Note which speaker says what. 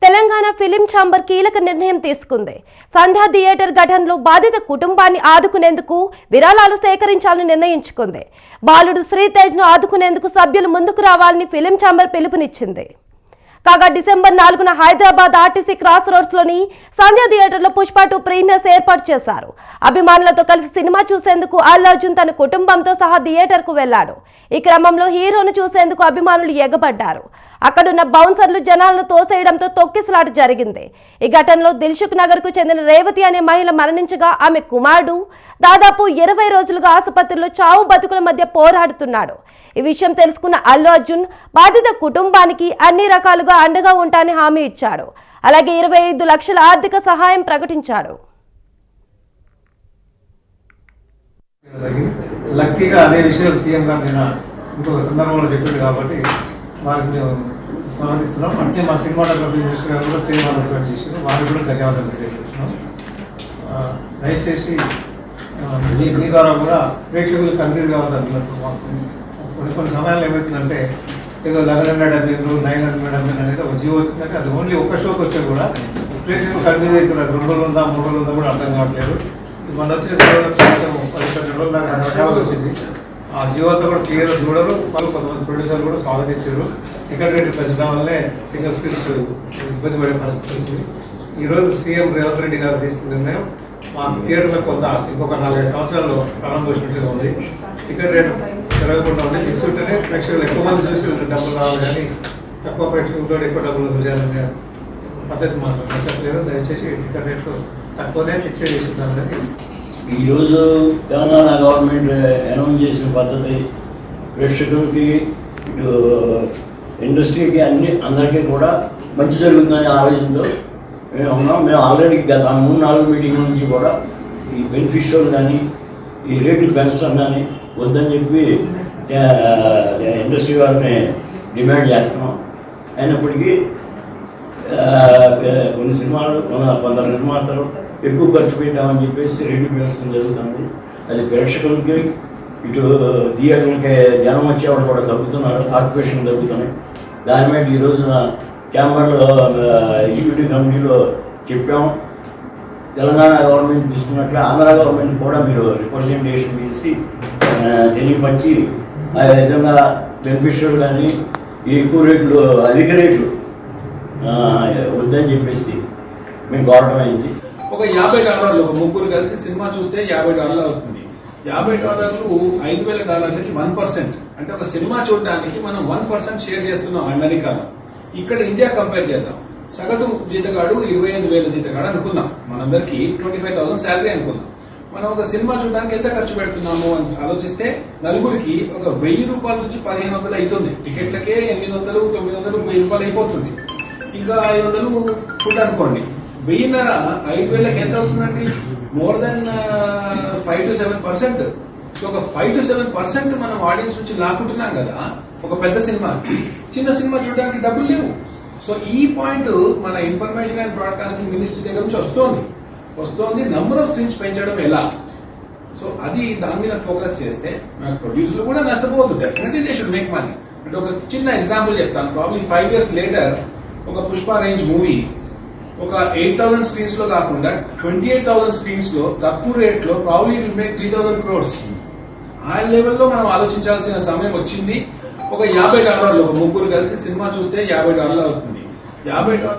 Speaker 1: Telangana film chamber కీలక నిర్ణయం తీసుకుంది. సంధ్యా థియేటర్ ఘటనలో బాధిత కుటుంబాన్ని ఆదుకునేందుకు విరాళాలు సేకరించాలని నిర్ణయించుకుంది. బాలుడు శ్రీతేజ్ను ఆదుకునేందుకు సభ్యులు ముందుకు రావాలని ఫిలిం ఛాంబర్ పిలుపునిచ్చింది. కాగా డిసెంబర్ 4న హైదరాబాద్ ఆర్టీసీ క్రాస్ రోడ్స్ లోని సంధ్యా థియేటర్లో పుష్ప 2 ప్రీమియర్స్ ఏర్పాటు చేశారు. అభిమానులతో కలిసి సినిమా చూసేందుకు అల్లు అర్జున్ తన కుటుంబంతో సహా థియేటర్ కు వెళ్లాడు. ఈ క్రమంలో హీరోను చూసేందుకు అభిమానులు ఎగబడ్డారు. అక్కడున్న బౌన్సర్లు జనాలను తోసేయడంతో తొక్కిసలాట జరిగింది. ఈ ఘటనలో దిల్సుఖ్ నగర్ కు చెందిన రేవతి అనే మహిళ మరణించగా ఆమె కుమారుడు దాదాపు 20 రోజులుగా ఆసుపత్రిలో చావు బతుకుల మధ్య పోరాడుతున్నాడు. ఈ విషయం తెలుసుకున్న అల్లు అర్జున్ బాధిత కుటుంబానికి అన్ని రకాలుగా అండగా ఉంటానని హామీ ఇచ్చాడు. అలాగే 25 లక్షల ఆర్థిక సహాయం ప్రకటించాడు.
Speaker 2: లక్కీగా అదే విషయం సీఎం గారు నిన్న ఇంకొక సందర్భంలో చెప్పింది కాబట్టి వారికి మేము స్వాగతిస్తున్నాం. అంటే మా సినిమాటోగ్రఫీ మినిస్టర్ గారు కూడా సేమ్ ఆలోచన చేసారు, వారికి కూడా ధన్యవాదాలు తెలియజేస్తున్నాం. దయచేసి మీ ద్వారా కూడా ప్రేక్షకులు కన్వీన్ కావద్దు. కొన్ని సమయాల్లో ఏమవుతుందంటే ఏదో 1100 అన్నారు 900 అనేది ఒక జీవో వచ్చిందంటే అది ఓన్లీ ఒక్క షోకి వస్తే కూడా ప్రేక్షకులు కన్వీన్ అవుతున్నారు. 2 రోజులు ఉందా 3 రోజులు ఉందా కూడా అర్థం కావట్లేదు. మన వచ్చే 10 రోజుల దాకా వచ్చింది. ఆ జీవోతో కూడా క్లియర్ చూడరు. వాళ్ళు కొంతమంది ప్రొడ్యూసర్లు కూడా స్వాగతించారు. టికెట్ రేట్లు పెంచడం వల్లే సింగిల్ స్క్రీన్స్ ఇబ్బంది పడే పరిస్థితి వచ్చింది. ఈరోజు సీఎం రేవంత్ రెడ్డి గారు తీసుకున్న నిర్ణయం మా థియేటర్లో కొంత ఇంకొక 4-5 సంవత్సరాల్లో ప్రారంభించినట్టుగా ఉంది. టికెట్ రేటు పెరగకుండా ఉంది. ఫిక్స్ ఉంటేనే ప్రేక్షకులు ఎక్కువ మంది చూసి డబ్బులు రావాలి, కానీ తక్కువ ప్రేక్షకులతో ఎక్కువ డబ్బులు చేయాలనే పద్ధతి మాకు నచ్చట్లేదు. దయచేసి టికెట్ రేట్లు తక్కువనే ఫిక్స్ చేసుకుంటామని
Speaker 3: ఈరోజు తెలంగాణ గవర్నమెంట్ అనౌన్స్ చేసిన పద్ధతి ప్రేక్షకులకి ఇటు ఇండస్ట్రీకి అందరికీ కూడా మంచి జరుగుతుందనే ఆలోచనతో మేము ఉన్నాం. మేము ఆల్రెడీ గత 3-4 మీటింగ్ల నుంచి కూడా ఈ బెనిఫిషియల్ కానీ ఈ రేట్లు పెంచడం కానీ వద్దని చెప్పి ఇండస్ట్రీ వారిని డిమాండ్ చేస్తున్నాం. అయినప్పటికీ కొన్ని సినిమాలు కొందరు నిర్మాతలు ఎక్కువ ఖర్చు పెట్టామని చెప్పేసి రేట్లు పెంచడం జరుగుతుంది. అది ప్రేక్షకులకి ఇటు థియేటర్లకి జనం వచ్చేవాళ్ళు కూడా తగ్గుతున్నారు, ఆక్యుపేషన్ తగ్గుతున్నాయి. దాని మీద ఈ రోజున ఛాంబర్లో ఎగ్జిక్యూటివ్ కమిటీలో చెప్పాం. తెలంగాణ గవర్నమెంట్ తీసుకున్నట్లే ఆంధ్ర గవర్నమెంట్ కూడా మీరు రిప్రజెంటేషన్ తీసి తెలియపరిచి ఆ విధంగా బెనిఫిషియల్ కానీ ఎక్కువ రేట్లు అధిక రేట్లు వద్దని చెప్పేసి మేము కోరడం అయింది.
Speaker 4: ఒక $50 ఒక ముగ్గురు కలిసి సినిమా చూస్తే $50 అవుతుంది. $50 $5,000 1%. అంటే ఒక సినిమా చూడడానికి మనం 1% షేర్ చేస్తున్నాం అమెరికాలో. ఇక్కడ ఇండియా కంపేర్ చేద్దాం. సగటు జీతగాడు 25,000 జీతగాడు అనుకుందాం. మనందరికి 25,000 శాలరీ అనుకుందాం. మనం ఒక సినిమా చూడడానికి ఎంత ఖర్చు పెడుతున్నాము అని ఆలోచిస్తే నలుగురికి ఒక ₹1,000 నుంచి 1,500 అవుతుంది. టికెట్లకే 800, 900, ₹1,000 అయిపోతుంది. ఇంకా 500 ఫుడ్ అనుకోండి. 1,500 5,000 ఎంత అవుతుందండి? More than 5 to 7%. సో ఒక 5 to 7% మనం ఆడియన్స్ నుంచి లాక్కుంటున్నాం కదా ఒక పెద్ద సినిమాకి. చిన్న సినిమా చూడడానికి డబ్బులు లేవు. సో ఈ పాయింట్ మన ఇన్ఫర్మేషన్ అండ్ బ్రాడ్కాస్టింగ్ మినిస్ట్రీ దగ్గర నుంచి వస్తోంది. నంబర్ ఆఫ్ స్క్రీన్స్ పెంచడం ఎలా? సో అది దాని మీద ఫోకస్ చేస్తే మన ప్రొడ్యూసర్లు కూడా నష్టపోవద్దు. Definitely they should make money. అంటే ఒక చిన్న ఎగ్జాంపుల్ చెప్తాను. ప్రాబ్లీ 5 years లేటర్ ఒక పుష్ప రేంజ్ మూవీ ఒక 8,000 స్క్రీన్స్ లో కాకుండా 28,000 స్క్రీన్స్ లో తక్కువ రేట్ లో ప్రాబ్లీ విల్ మేక్ 3,000 crores. ఆ లెవెల్లో మనం ఆలోచించాల్సిన సమయం వచ్చింది. ఒక $50 ఒక ముగ్గురు కలిసి సినిమా చూస్తే $50 అవుతుంది. $50